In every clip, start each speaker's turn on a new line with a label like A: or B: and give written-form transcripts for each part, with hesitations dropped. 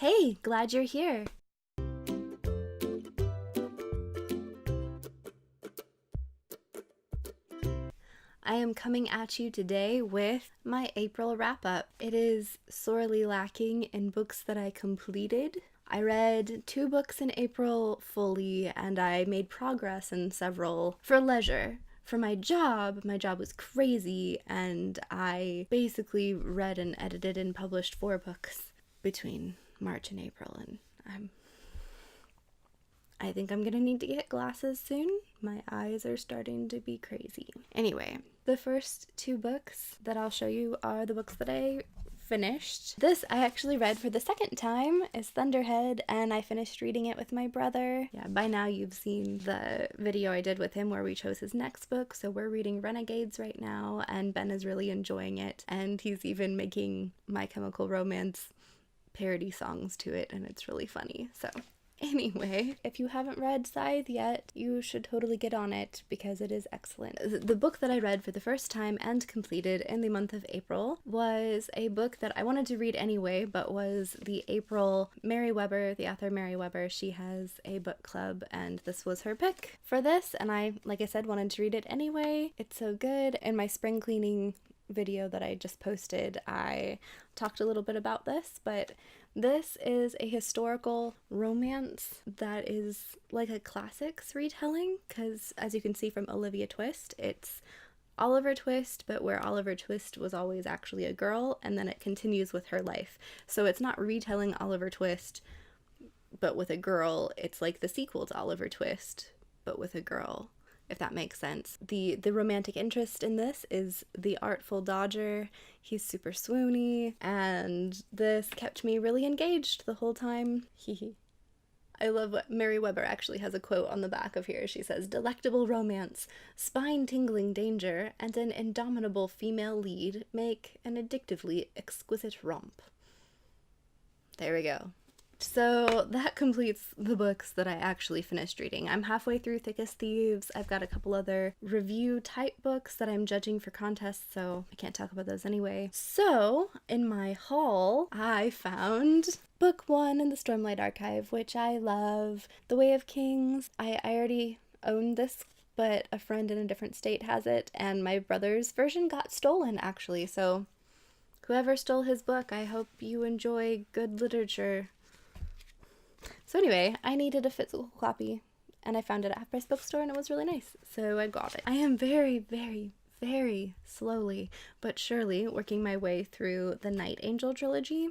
A: Hey, glad you're here. I am coming at you today with my April wrap-up. It is sorely lacking in books that I completed. I read 2 books in April fully, and I made progress in several for leisure. For my job was crazy, and I basically read and edited and published 4 books between March and April, and I think I'm gonna need to get glasses soon. My eyes are starting to be crazy. Anyway, the first 2 books that I'll show you are the books that I finished. This I actually read for the second time is Thunderhead, and I finished reading it with my brother. Yeah, by now you've seen the video I did with him where we chose his next book, so we're reading Renegades right now, and Ben is really enjoying it, and he's even making My Chemical Romance parody songs to it, and it's really funny. So anyway, if you haven't read Sigh yet, you should totally get on it because it is excellent. The book that I read for the first time and completed in the month of April was a book that I wanted to read anyway, but was the April Merriweather, the author Merriweather. She has a book club, and this was her pick for this, and I, like I said, wanted to read it anyway. It's so good. In my spring cleaning video that I just posted, I talked a little bit about this, but this is a historical romance that is like a classics retelling, because as you can see from Olivia Twist, it's Oliver Twist, but where Oliver Twist was always actually a girl, and then it continues with her life. So it's not retelling Oliver Twist, but with a girl. It's like the sequel to Oliver Twist, but with a girl, if that makes sense. The romantic interest in this is the Artful Dodger. He's super swoony, and this kept me really engaged the whole time. I love what Merriweather actually has a quote on the back of here. She says, "Delectable romance, spine-tingling danger, and an indomitable female lead make an addictively exquisite romp." There we go. So that completes the books that I actually finished reading. I'm halfway through Thick as Thieves. I've got a couple other review type books that I'm judging for contests, so I can't talk about those anyway. So in my haul, I found book 1 in the Stormlight Archive, which I love. The Way of Kings. I already own this, but a friend in a different state has it, and my brother's version got stolen actually, so whoever stole his book, I hope you enjoy good literature. So anyway, I needed a physical copy, and I found it at Half Price Bookstore, and it was really nice, so I got it. I am very, very, very slowly but surely working my way through the Night Angel trilogy,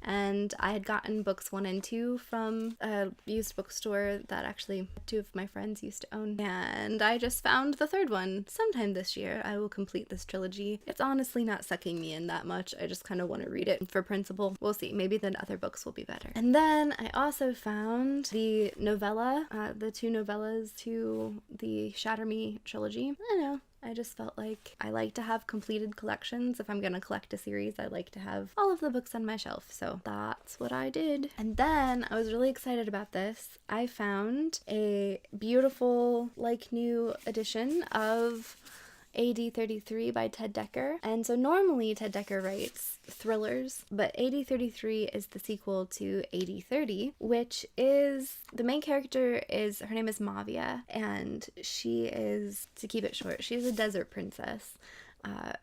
A: and I had gotten books 1 and 2 from a used bookstore that actually 2 of my friends used to own, and I just found the 3rd one. Sometime this year I will complete this trilogy. It's honestly not sucking me in that much. I just kind of want to read it for principle. We'll see. Maybe the other books will be better. And then I also found the novella, the 2 novellas to the Shatter Me trilogy. I don't know. I just felt like I like to have completed collections. If I'm gonna collect a series, I like to have all of the books on my shelf, so that's what I did. And then I was really excited about this. I found a beautiful, like, new edition of AD 33 by Ted Dekker. And so normally Ted Dekker writes thrillers, but AD 33 is the sequel to AD 30, which is, the main character is, her name is Mavia, and she is, to keep it short, she's a desert princess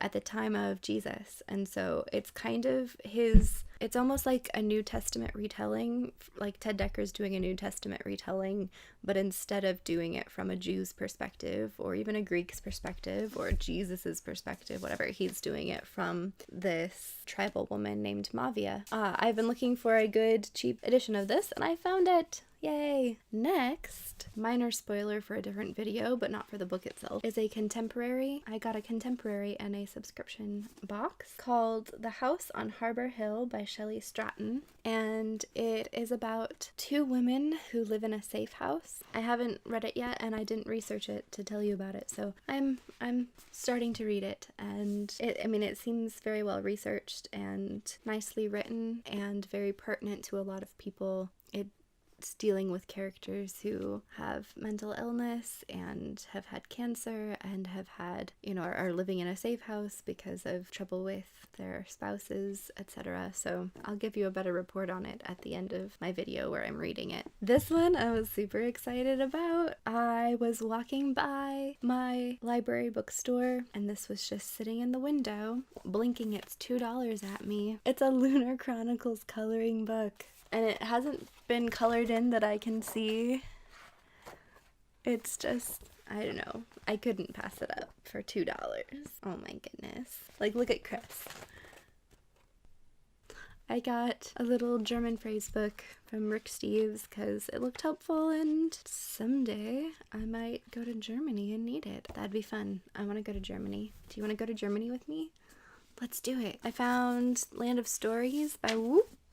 A: at the time of Jesus. And so it's kind of his, it's almost like a New Testament retelling, like Ted Dekker's doing a New Testament retelling, but instead of doing it from a Jew's perspective, or even a Greek's perspective, or Jesus's perspective, whatever, he's doing it from this tribal woman named Mavia. I've been looking for a good, cheap edition of this, and I found it. Yay! Next, minor spoiler for a different video, but not for the book itself, is a contemporary. I got a contemporary and a subscription box called The House on Harbor Hill by Shelley Stratton, and it is about 2 women who live in a safe house. I haven't read it yet, and I didn't research it to tell you about it, so I'm starting to read it, and it seems very well researched and nicely written and very pertinent to a lot of people. it's dealing with characters who have mental illness and have had cancer and have had, are living in a safe house because of trouble with their spouses, etc. So I'll give you a better report on it at the end of my video where I'm reading it. This one I was super excited about. I was walking by my library bookstore and this was just sitting in the window, blinking its $2 at me. It's a Lunar Chronicles coloring book and it hasn't been colored in that I can see. It's just, I don't know. I couldn't pass it up for $2. Oh my goodness. Like, look at Chris. I got a little German phrase book from Rick Steves because it looked helpful and someday I might go to Germany and need it. That'd be fun. I want to go to Germany. Do you want to go to Germany with me? Let's do it. I found Land of Stories by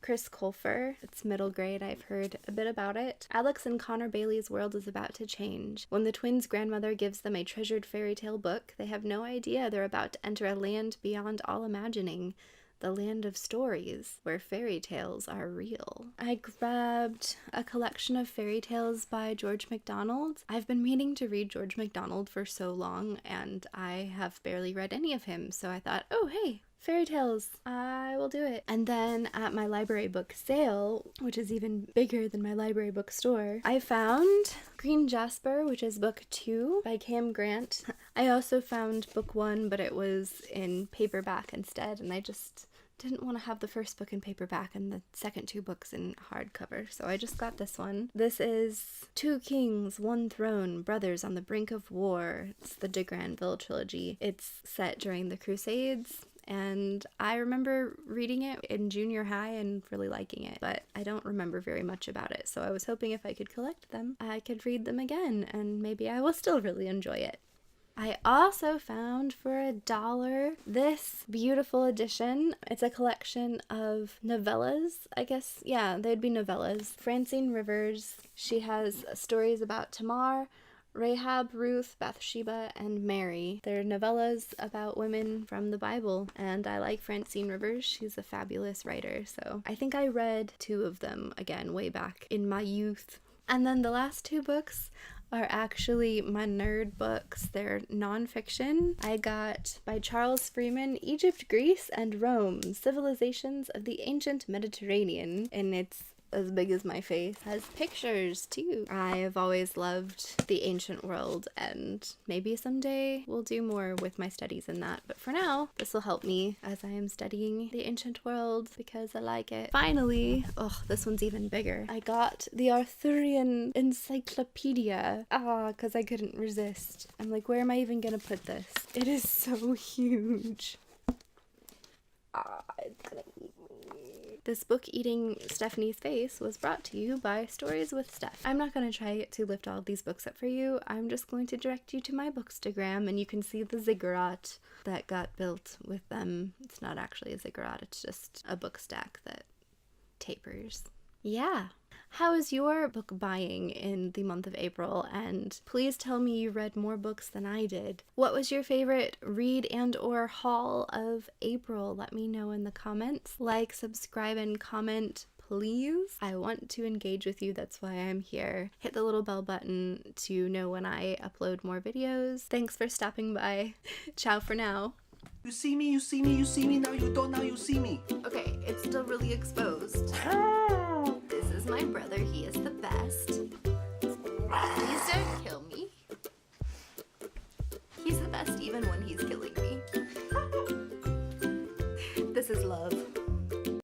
A: Chris Colfer. It's middle grade. I've heard a bit about it. Alex and Connor Bailey's world is about to change. When the twins' grandmother gives them a treasured fairy tale book, they have no idea they're about to enter a land beyond all imagining. The Land of Stories, where fairy tales are real. I grabbed a collection of fairy tales by George MacDonald. I've been meaning to read George MacDonald for so long, and I have barely read any of him, so I thought, oh hey, fairy tales, I will do it. And then at my library book sale, which is even bigger than my library book store, I found Green Jasper, which is book 2 by Cam Grant. I also found book 1, but it was in paperback instead, and I just didn't want to have the first book in paperback and the second 2 books in hardcover, so I just got this one. This is 2 Kings, 1 Throne, Brothers on the Brink of War. It's the de Granville trilogy. It's set during the Crusades, and I remember reading it in junior high and really liking it, but I don't remember very much about it, so I was hoping if I could collect them, I could read them again, and maybe I will still really enjoy it. I also found for $1 this beautiful edition. It's a collection of novellas, I guess. Yeah, they'd be novellas. Francine Rivers, she has stories about Tamar, Rahab, Ruth, Bathsheba, and Mary. They're novellas about women from the Bible, and I like Francine Rivers. She's a fabulous writer, so I think I read 2 of them again way back in my youth. And then the last 2 books are actually my nerd books. They're nonfiction. I got by Charles Freeman, Egypt, Greece, and Rome, Civilizations of the Ancient Mediterranean, and it's as big as my face. It has pictures too. I have always loved the ancient world, and maybe someday we'll do more with my studies in that, but for now this will help me as I am studying the ancient world because I like it. Finally, this one's even bigger. I got the Arthurian encyclopedia because I couldn't resist. I'm like, where am I even gonna put this? It is so huge. It's gonna eat me. This book eating Stephanie's face was brought to you by Stories with Steph. I'm not going to try to lift all of these books up for you. I'm just going to direct you to my bookstagram and you can see the ziggurat that got built with them. It's not actually a ziggurat, it's just a book stack that tapers. Yeah. How is your book buying in the month of April? And please tell me you read more books than I did. What was your favorite read and or haul of April? Let me know in the comments. Like, subscribe, and comment, please. I want to engage with you. That's why I'm here. Hit the little bell button to know when I upload more videos. Thanks for stopping by. Ciao for now.
B: You see me, you see me, you see me, now you don't, now you see me.
A: Okay, it's still really exposed. This is my brother, he is the best. Please don't kill me. He's the best even when he's killing